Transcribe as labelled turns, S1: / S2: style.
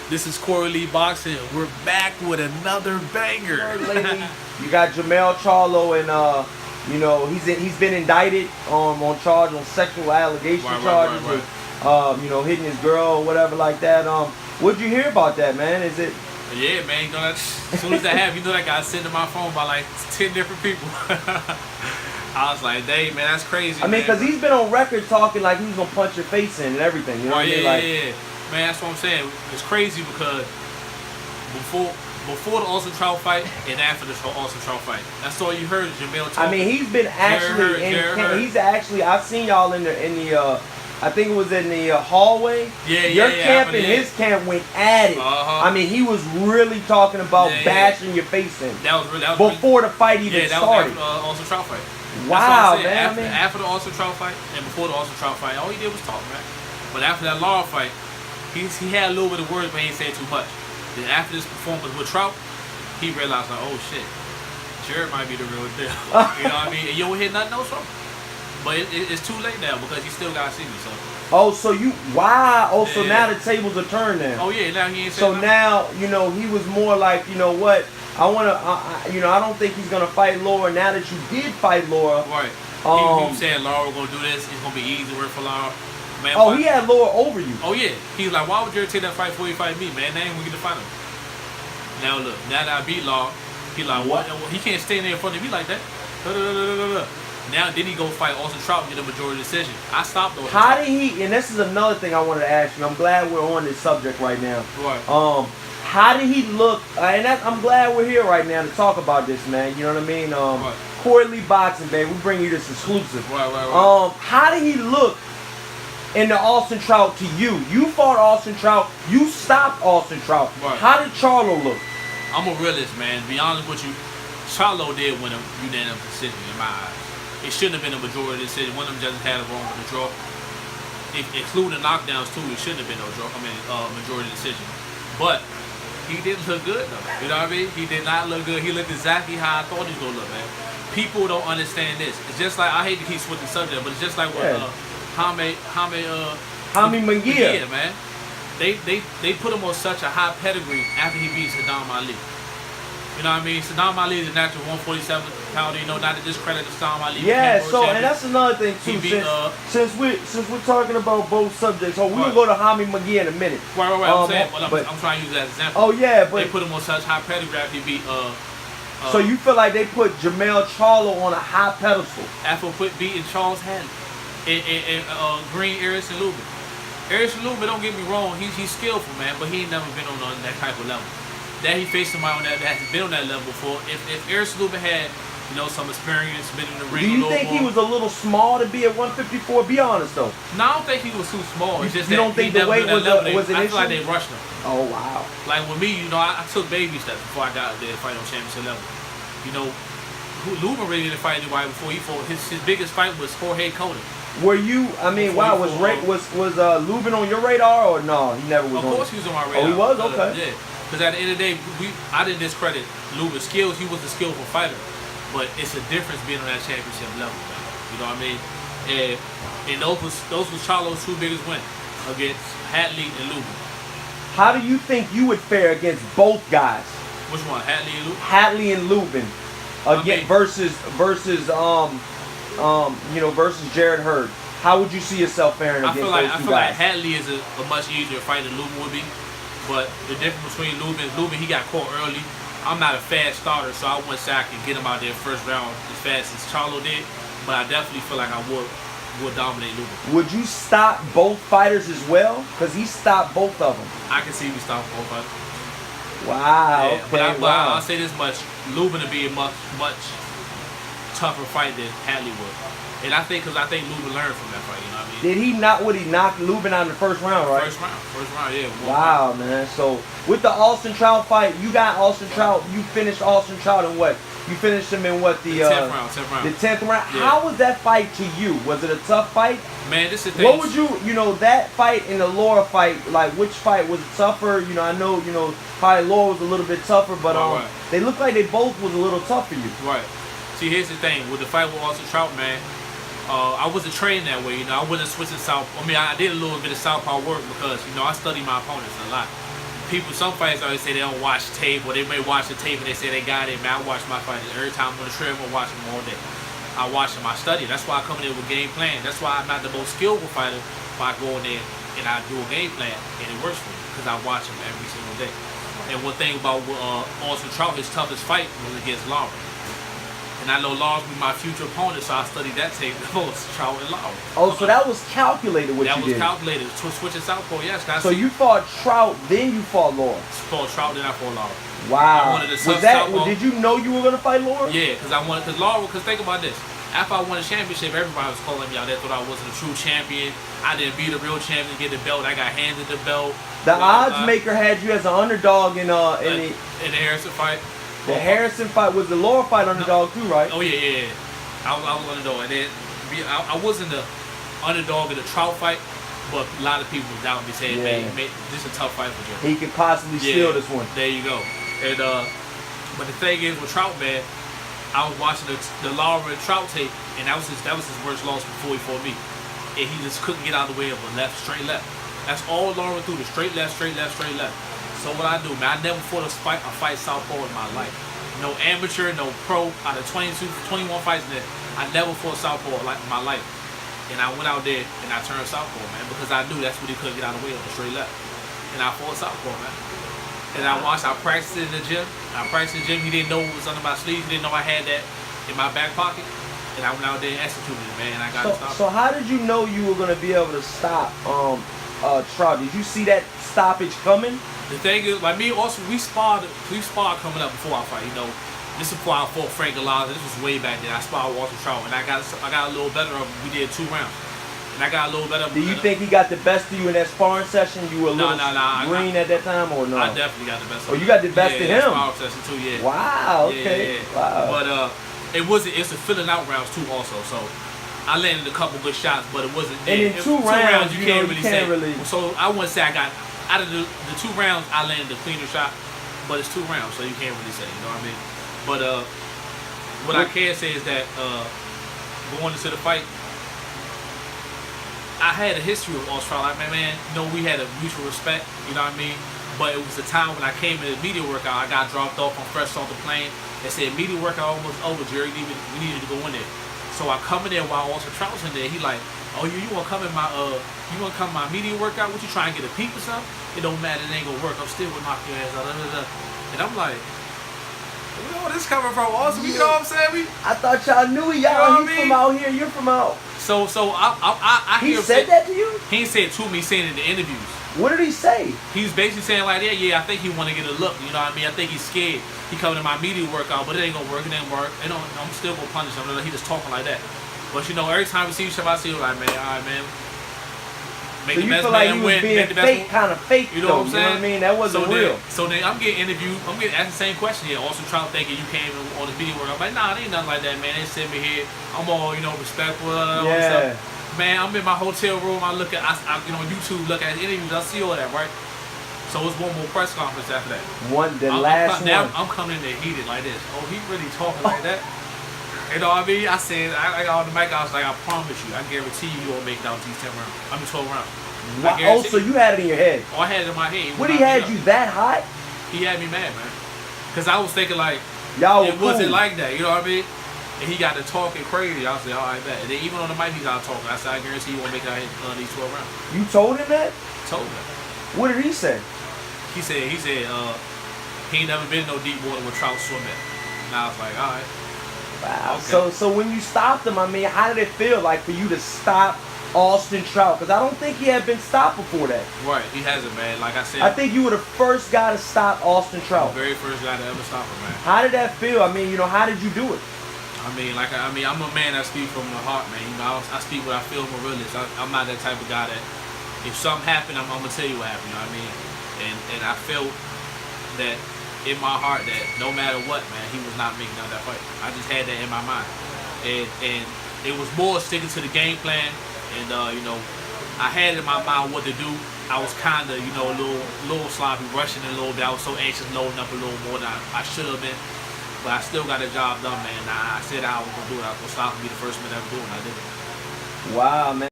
S1: This is Corey Lee Boxing. We're back with another banger.
S2: You got JERMELL CHARLO, and you know he's been indicted on charge on sexual allegation charges of you know, hitting his girl or whatever like that. What'd you hear about that, man? Is it?
S1: Yeah, man. You know that as soon as that happened, you know that got sent to my phone by like 10 different people. I was like, dang, man, that's crazy.
S2: I mean, because he's been on record talking like he was gonna punch your face in and everything. You know what I mean?
S1: Yeah,
S2: like,
S1: yeah. Man, that's what I'm saying. It's crazy because before the Austin Trout fight and after the Austin Trout fight, that's all you heard is JERMELL talking.
S2: I mean, he's been actually he's actually, I've seen y'all in the I think it was in the hallway. Your camp and his camp went at it. I mean, he was really talking about bashing your face in.
S1: That was really
S2: before the fight even started.
S1: Yeah, that was after the Austin Trout fight.
S2: Wow, man.
S1: After the Austin Trout fight and before the Austin Trout fight, all he did was talk, man. But after that Law fight, he had a little bit of words, but he ain't saying too much. Then after this performance with Trout, he realized like, oh shit, Jarrett might be the real deal. You know what I mean? And you don't hear nothing else from him. But it's too late now because he still gotta see me. So.
S2: Oh, so you so now the tables are turned now.
S1: Oh yeah, now he ain't.
S2: So now you know he was more like, you know what, I wanna, you know, I don't think he's gonna fight Laura. Now that you did fight Laura,
S1: right? He was saying Laura gonna do this. It's gonna be easy work for Laura. Man,
S2: he had Laura over you.
S1: Oh yeah, he was like, why would Jarrett take that fight before he fight me, man? They ain't gonna get the fight him. Now look, now that I beat Law, he like, what? He can't stand there in front of me like that. Now then he go fight Austin Trout and get a majority decision. I stopped Austin Trout.
S2: Did he? And this is another thing I wanted to ask you. I'm glad we're on this subject right now.
S1: Right.
S2: How did he look? And I'm glad we're here right now to talk about this, man. You know what I mean? Corey Lee Boxing, baby. We bring you this exclusive.
S1: Right.
S2: How did he look in the Austin Trout to you? You fought Austin Trout. You stopped Austin Trout.
S1: Right.
S2: How did Charlo look?
S1: I'm a realist, man. To be honest with you, Charlo did win a unanimous decision in my eyes. It shouldn't have been a majority decision. One of them just had a wrong with the draw. Including the knockdowns too, it shouldn't have been no draw. Majority decision. But he didn't look good though. You know what I mean? He did not look good. He looked exactly how I thought he was gonna look, man. People don't understand this. It's just like, I hate to keep switching the subject, but it's just like what Jaime
S2: Munguia,
S1: man. They put him on such a high pedigree after he beat Saddam Ali. You know what I mean? Saddam Ali is a natural 147 pounder. You know, not to discredit Saddam Ali.
S2: Yeah. So, and that's another thing too. Since we're talking about both subjects, we're gonna go to Jaime Munguia in a minute.
S1: Right. I'm saying, I'm trying to use that as an example.
S2: Oh yeah, but
S1: they put him on such high pedigree after he beat.
S2: So you feel like they put JERMELL CHARLO on a high pedestal
S1: after beating Charles Hadley and Green Erison Lubin. Erison Lubin, don't get me wrong, he's skillful, man, but he ain't never been on that type of level. That he faced somebody on that has been on that level before. If Erison Lubin had, you know, some experience, been in the ring.
S2: Do you think he was a little small to be at 154? Be honest though.
S1: No, I don't think he was too small. It's just
S2: you don't think the weight was an issue?
S1: I feel like they rushed him.
S2: Oh wow.
S1: Like with me, you know, I took baby steps before I got there to fight on championship level. You know, Lubin really didn't fight anybody before he fought. His biggest fight was Jorge Cota.
S2: Were you? I mean, wow. Was Lubin on your radar or no? He never was.
S1: Of course, he was on my radar.
S2: Oh, he was. Okay.
S1: Yeah. Because at the end of the day, I didn't discredit Lubin's skills. He was a skillful fighter, but it's a difference being on that championship level, man. You know what I mean? And those was Charlo's two biggest wins against Hadley and Lubin.
S2: How do you think you would fare against both guys?
S1: Which one, Hadley and Lubin?
S2: Hadley and Lubin, again versus JARRETT HURD. How would you see yourself faring against those two guys? I feel like
S1: Hadley is a much easier fight than Lubin would be. But the difference between Lubin, he got caught early. I'm not a fast starter, so I wouldn't say I can get him out there first round as fast as Charlo did. But I definitely feel like I would dominate Lubin.
S2: Would you stop both fighters as well? Because he stopped both of them.
S1: I can see me stopping both fighters.
S2: Wow.
S1: Yeah,
S2: okay,
S1: but I'll say this much: Lubin would be a much tougher fight than Hadley would. And I think Lubin learned from that fight, you know what I mean?
S2: Would he knock Lubin out in the first round, right?
S1: First round, yeah.
S2: Wow, man. So, with the Austin Trout fight, you got Austin Trout, you finished Austin Trout in what? You finished him in what, the
S1: 10th round.
S2: The 10th round?
S1: Yeah.
S2: How was that fight to you? Was it a tough fight?
S1: Man, this is the thing.
S2: What would you know, that fight and the Laura fight, like which fight was tougher? You know, I know, you know, probably Laura was a little bit tougher, but they look like they both was a little tough for you.
S1: Right. See, here's the thing. With the fight with Austin Trout, man, I wasn't trained that way, you know. I wasn't switching south. I mean, I did a little bit of southpaw work because, you know, I study my opponents a lot. some fighters always say they don't watch tape, or they may watch the tape and they say they got it. Man, I watch my fighters every time I'm on the trail. I watch them all day. I watch them, I study. That's why I come in there with game plan. That's why I'm not the most skillful fighter. But I go in there and I do a game plan, and it works for me because I watch them every single day. And one thing about Austin Trout, his toughest fight was against Lara. And I know Lara's be my future opponent, so I studied that tape the most, Trout and Lara.
S2: Oh, so that was calculated what you did?
S1: That was calculated. Switching southpaw, yes.
S2: So you fought Trout, then you fought Lara?
S1: Fought Trout, then I fought Lara.
S2: Wow. Did you know you were going to fight Lara?
S1: Yeah, because Lara, think about this. After I won the championship, everybody was calling me out. They thought I wasn't a true champion. I didn't beat a real champion to get the belt. I got handed the belt.
S2: The odds maker had you as an underdog in the
S1: Harrison fight.
S2: The Harrison fight was the Lara fight underdog too, right?
S1: Oh yeah. I was underdog, and then I wasn't the underdog in the Trout fight, but a lot of people doubted me, saying, "Man, this is a tough fight for Jerry.
S2: He could possibly steal this one."
S1: There you go. And but the thing is with Trout, man, I was watching the Lara and Trout tape, and that was his worst loss before he fought me, and he just couldn't get out of the way of a straight left. That's all Lara threw, the straight left, straight left, straight left. So what I do, man, I never fought a fight southpaw in my life. No amateur, no pro. Out of 21 fights in there, I never fought southpaw in my life. And I went out there and I turned southpaw, man, because I knew that's what he couldn't get out of the way of, a straight left. And I fought southpaw, man. And I practiced it in the gym. He didn't know it was under my sleeve. He didn't know I had that in my back pocket. And I went out there and executed it, man. And I got to stop.
S2: So how did you know you were going to be able to stop Trout? Did you see that stoppage coming?
S1: The thing is, like me, also we sparred coming up before our fight. You know, this is before I fought Frank Galazzi. This was way back then. I sparred with Austin Trout, and I got a little better of him. We did 2 rounds, and I got a little better.
S2: Do you think he got the best of you in that sparring session? You were a little green at that time, or no?
S1: I definitely got the best.
S2: Oh, you got the best of him.
S1: Sparring session too, yeah.
S2: Wow. Okay.
S1: Yeah.
S2: Wow.
S1: But it's a filling out rounds too, also. So I landed a couple good shots, but it wasn't.
S2: And in 2 rounds, you can't really.
S1: So I wouldn't say I got. Out of the 2 rounds, I landed the cleaner shot, but it's 2 rounds, so you can't really say, you know what I mean? But what I can say is that going into the fight, I had a history with Austin. Like, man, we had a mutual respect, you know what I mean? But it was the time when I came in the media workout, I got dropped off on fresh off the plane. They said, media workout almost over, Jerry, we needed to go in there. So I come in there while Austin Trout's in there, he like, oh, you want to come in my media workout? What, you trying to get a peep or something? It don't matter, it ain't gonna work. I'm still gonna knock your ass out. And I'm like, you know where this coming from, Austin? You know what I'm saying? I
S2: thought y'all knew y'all. He's from out here. You're from out.
S1: So I
S2: he said that to you?
S1: He ain't said it to me. He said it in the interviews.
S2: What did he say?
S1: He was basically saying like, yeah, I think he want to get a look. You know what I mean? I think he's scared. He coming to my media workout, but it ain't gonna work. It ain't work. I'm still gonna punish him. He just talking like that. But you know, every time we see each other, I see him like, man, all right, man.
S2: So you feel like you was being fake, kind of fake,
S1: you know what I'm saying?
S2: You know what I mean? That wasn't real.
S1: So then I'm getting interviewed. I'm getting asked the same question here. Also trying to think you came on the video work. I'm like, nah, it ain't nothing like that, man. They sent me here. I'm all, respectful.
S2: Yeah.
S1: Man, I'm in my hotel room. I look at, YouTube, look at interviews. I see all that, right? So it's one more press conference after that.
S2: Last one.
S1: Now I'm coming in there heated like this. Oh, he really talking like that? You know what I mean? I said, I got on the mic, I was like, I promise you, I guarantee you won't make it out these 10 rounds. 12 rounds.
S2: Wow. Oh, so you had it in your head?
S1: Oh, I had it in my head.
S2: What, he had you that hot?
S1: He had me mad, man. Because I was thinking like,
S2: it
S1: wasn't like that, you know what I mean? And he got to talking crazy. I was like, all right, bet. And then even on the mic, he's out talking. I said, I guarantee you won't make it out these 12 rounds.
S2: You told him that?
S1: Told him.
S2: What did he say?
S1: He said, he ain't never been in no deep water with trout swimming. And I was like, all right.
S2: Wow. Okay. So when you stopped him, I mean, how did it feel like for you to stop Austin Trout? Because I don't think he had been stopped before that.
S1: Right, he hasn't, man. Like I said,
S2: I think you were the first guy to stop Austin Trout.
S1: The very first guy to ever stop him, man.
S2: How did that feel? I mean, how did you do it?
S1: I'm a man that speaks from the heart, man. I speak what I feel from realist. I'm not that type of guy that if something happened, I'm gonna tell you what happened. You know what I mean? And I felt that in my heart that no matter what, man, he was not making out that fight. I just had that in my mind, and it was more sticking to the game plan. And I had in my mind what to do. I was kind of a little sloppy, rushing a little bit. I was so anxious, loading up a little more than I should have been. But I still got the job done, man. I said I was gonna do it. I was gonna stop and be the first man to ever do it, and I did it.
S2: Wow, man.